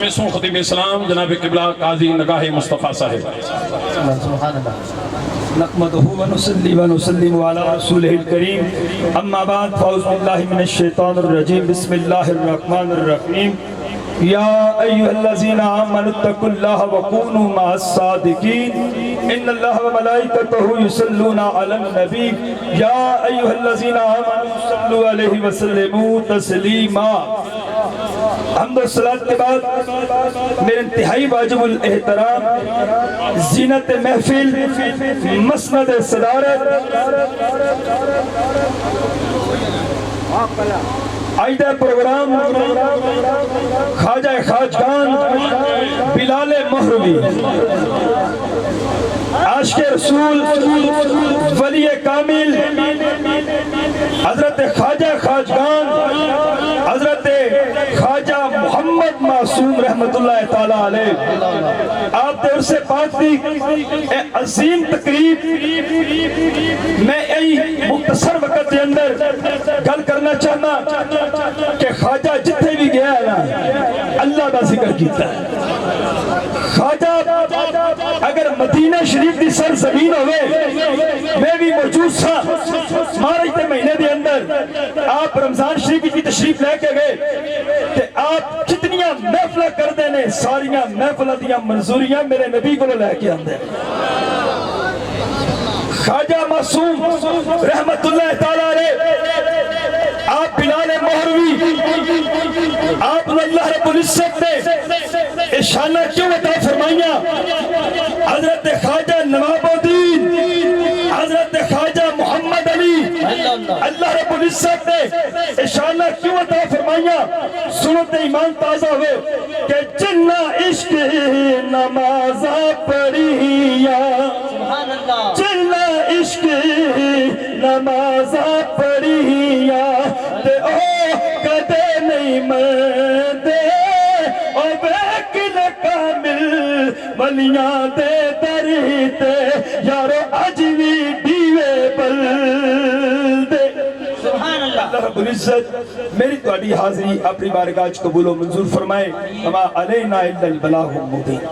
خطیب اسلام جناب قبلہ قاضی نگاہ مصطفیٰ صاحب. سبحان اللہ. نحمدہ ونصلی ونسلم علی رسولہ الکریم. اما بعد فاعوذ باللہ من الشیطان الرجیم. بسم اللہ الرحمن الرحیم. یا ایہا الذین آمنوا اتقوا اللہ وکونوا مع الصادقین. ان اللہ وملائکتہ یصلون علی النبی. یا ایہا الذین آمنوا صلوا علیہ وسلموا تسلیما. حمد و صلاۃ کے بعد میرے انتہائی واجب الاحترام زینت محفل مسند صدارت آئیدہ پروگرام خواجہ خواجگان بلال مہروی عاشق رسول ولی کامل حضرت خواجہ خواجگان حضرت خواجہ محمد معصوم رحمت اللہ تعالیٰ علیہ آپ دے عرص پاک دی عظیم تقریب میں ای مختصر وقت کے اندر گل کرنا چاہنا کہ خواجہ جتنے بھی گیا ہے نا اللہ دا ذکر کیتا ہے. خواجہ اگر مدینہ شریف دی سر زمین ہوئے میں بھی موجود سا مارج تے مہینے دے اندر آپ رمضان شریف کی تشریف لے کے گئے کہ آپ کتنیاں محفلہ کر دینے ساریاں محفلہ دیاں منظوریاں میرے نبی کو لے کے اندر. خواجہ معصوم رحمت اللہ تعالیٰ علیہ آپ بلال مہروی آپ اللہ رب العزت نے اشانہ کیوں عطا فرمائیاں. حضرت خواجہ نواب الدین حضرت خواجہ محمد علی اللہ رب العزت نے اشانہ کیوں عطا فرمائیاں. سنت ایمان تازہ ہوئے کہ جنہ عشق نمازہ پڑھیا جنہ عشق نمازہ پڑھیا تے او کدے نہیں مردے او بیکن کامل ولیاں دے دریتے یارو عجوی دیوے بل دے. اللہ رب العزت میری توڑی حاضری اپنی بارگاہ قبول و منظور فرمائے. اما علینا الا البلاغ المبین.